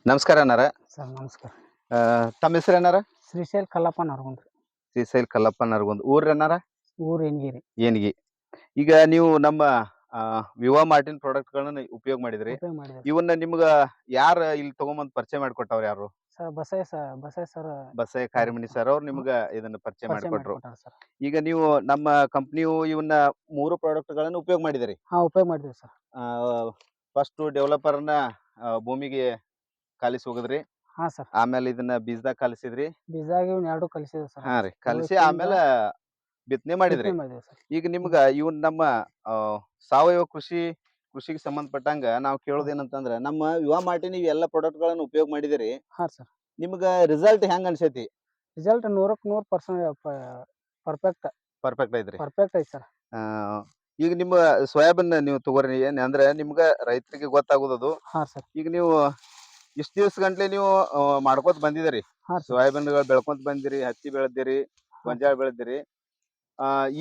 ನಮಸ್ಕಾರ ಅಣ್ಣಾರ. ಸರ್ ನಮಸ್ಕಾರ. ತಮ್ಮ ಹೆಸರು ಏನಾರ? ಶ್ರೀಶೈಲ್ ಕಲ್ಲಪ್ಪ ನರಗುಂದ್ರಿ. ಶ್ರೀಶೈಲ್ ಕಲ್ಲಪ್ಪ ನರಗುಂದ್. ಊರ್ ಏನಾರ? ಊರು ಏನ್ಗಿರಿ. ಏನ್ಗಿ. ಈಗ ನೀವು ನಮ್ಮ ವಿವಾ ಮಾರ್ಟಿನ್ ಪ್ರಾಡಕ್ಟ್ ಗಳನ್ನ ಉಪಯೋಗ ಮಾಡಿದ್ರಿ. ಉಪಯೋಗ ಮಾಡಿದ್ರಿ ಇವನ್ನ ನಿಮ್ಗ ಯಾರ ಇಲ್ಲಿ ತಗೊಂಬಂದ್ ಪರಿಚಯ ಮಾಡ್ಕೊಟ್ಟವ್ರ ಯಾರು? Sir. Basayya sir Basayya Karimani sir ಅವ್ರು ನಿಮ್ಗ ಇದನ್ನ ಪರಿಚಯ ಮಾಡ್ಕೊಟ್ರು. ಮಾಡಿಕೊಟ್ಟಾರ ಸರ್. ಈಗ ನೀವು ನಮ್ಮ ಕಂಪ್ನಿಯು ಇವನ್ನ 3 ಪ್ರಾಡಕ್ಟ್ ಗಳನ್ನ ಉಪಯೋಗ ಮಾಡಿದಿರಿ. ಹಾ, ಉಪಯೋಗ ಮಾಡಿದ್ವಿ ಸರ್. ಫಸ್ಟ್ ಡೆವಲಪರ್ನ ಭೂಮಿಗೆ ಕಾಲಿಸಿ ಹೋಗದ್ರಿ. ಹಾ ಸರ್. ಆಮೇಲೆ ಇದನ್ನ ಬೀಜದಾಗ ಕಲಿಸಿದ್ರಿ. ಬೀಜಾಗ ಇವ್ನ 2 ಕಲಿಸಿದ್ವಿ ಸರ್. ಹಾ ರೀ, ಕಲಿಸಿ ಆಮೇಲೆ ಬಿತ್ತನೆ ಮಾಡಿದ್ರಿ. ಸರ್. ಈಗ ನಿಮ್ಗ ಇವನ್ ನಮ್ಮ ಸಾವಯವ ಕೃಷಿಗೆ ಸಂಬಂಧಪಟ್ಟಂಗ ನಾವು ಕೇಳೋದೇನಂತಂದ್ರ, ನಮ್ಮ ಯುವಾ ಮಾರ್ಟಿನ್ ಇವೆಲ್ಲ ಪ್ರಾಡಕ್ಟ್ ಗಳನ್ನ ಉಪಯೋಗ ಮಾಡಿದಿರಿ. ಹಾ ಸರ್. ನಿಮ್ಗ ರಿಸಲ್ಟ್ ಹೆಂಗ್ ಅನ್ಸೈತಿ? ರಿಸಲ್ಟ್ 100% ಪರ್ಫೆಕ್ಟ್ ಐತ್ರಿ. ಪರ್ಫೆಕ್ಟ್ ಐತಿ ಸರ್. ಈಗ ನಿಮ್ಮ ಸೋಯಾಬೀನ್ ನೀವು ತಗೋರಿ, ಏನ್ ಅಂದ್ರೆ ನಿಮ್ಗ ರೈತರಿಗೆ ಗೊತ್ತಾಗೋದದು. ಹಾ ಸರ್. ಈಗ ನೀವು ಇಷ್ಟ ದಿವ್ಸ ಗಂಟ್ಲೆ ನೀವು ಮಾಡ್ಕೋತ ಬಂದಿದ್ದೀರಿ. ಹಾ ಸರ್. ಸೋಯಾಬೀನ್ ಬೆಳ್ಕೊಂತ ಬಂದಿರಿ, ಹತ್ತಿ ಬೆಳೆದಿರಿ, ಗೊಂಜಾಳ ಬೆಳೆದಿರಿ.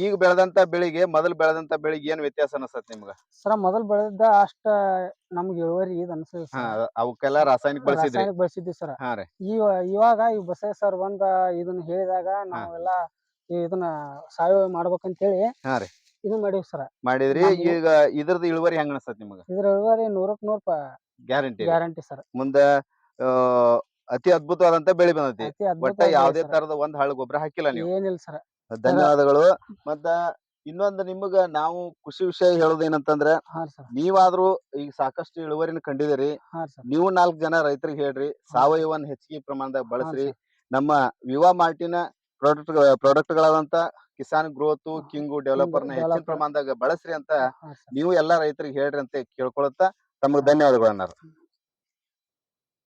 ಈಗ ಬೆಳೆದಂತ ಬೆಳಿಗೆ ಮೊದಲು ಬೆಳೆದಂತ ಬೆಳಿಗೆ ಏನ್ ವ್ಯತ್ಯಾಸ ಅನಸ್ತತ್ ನಿಮ್ಗ? ಸರ್, ಮೊದಲ್ ಬೆಳೆದ ಅಷ್ಟ ನಮ್ಗೆ ಇಳುವರಿ ಇದು ಅನ್ಸಲ್ಲ ಸರ್. ಅವಕ್ಕೆಲ್ಲ ರಾಸಾಯನಿಕ ಬಳಸಿದ್ರಿ. ಬಳಸಿದ್ವಿ ಸರ್. ಹಾ ರೀ. ಇವಾಗ ಈ ಬಸಯ್ಯ ಸರ್ ಬಂದ ಇದನ್ನ ಹೇಳಿದಾಗ ನಾವೆಲ್ಲ ಇದನ್ನ ಸಾವಯವ ಮಾಡ್ಬೇಕಂತ ಹೇಳಿ ಹಾ ರೀ, ಇದು ಮಾಡಿವಿ ಸರ್. ಮಾಡಿದ್ರಿ. ಈಗ ಇದ್ರದ್ದು ಇಳುವರಿ ಹೆಂಗ್ ಅನಸ್ತತ್ ನಿಮ್ಗ? ಇದ್ರ ಇಳುವರಿ 100% ಗ್ಯಾರಂಟಿ ಸರ್. ಮುಂದ ಅತಿ ಅದ್ಭುತವಾದಂತ ಬೆಳಿ ಬಂದೈತಿ. ಅತಿ ಒಟ್ಟ ಅದ್ಭುತ ಯಾವ್ದೇ ತರದ ಒಂದ್ ಹಳ್ಳ ಗೊಬ್ಬರ ಹಾಕಿಲ್ಲ ನೀವು. ಏನಿಲ್ಲ ಸರ್. ಧನ್ಯವಾದಗಳು. ಮತ್ತ ಇನ್ನೊಂದು ನಿಮಗ ನಾವು ಖುಷಿ ವಿಷಯ ಹೇಳೋದೇನಂತಂದ್ರ, ಹಾ ಸರ್. ನೀವಾದ್ರೂ ಈಗ ಸಾಕಷ್ಟು ಇಳುವರಿನ ಕಂಡಿದಿರಿ. ಹಾ ಸರ್. ನೀವು 4 ಜನ ರೈತರಿಗೆ ಹೇಳ್ರಿ, ಸಾವಯವನ್ನ ಹೆಚ್ಚಿಗೆ ಪ್ರಮಾಣದಾಗ ಬಳಸ್ರಿ. ಸರ್. ನಮ್ಮ ವಿವಾ ಮಾರ್ಟಿನ ಪ್ರಾಡಕ್ಟ್ ಗಳಾದಂತ ಕಿಸಾನ್ ಗ್ರೋತ್, ಕಿಂಗು, ಡೆವಲಪರ್ನ ಹೆಚ್ಚಿನ ಪ್ರಮಾಣದಾಗ ಬಳಸ್ರಿ ಅಂತ ಹಾ ಸರ್. ನೀವು ಎಲ್ಲಾ ರೈತರಿಗೆ ಹೇಳ್ರಿ ಅಂತ ಕೇಳ್ಕೊಳತ್ತ ತಮಗೆ ಧನ್ಯವಾದಗಳು ಅಣ್ಣಾರ.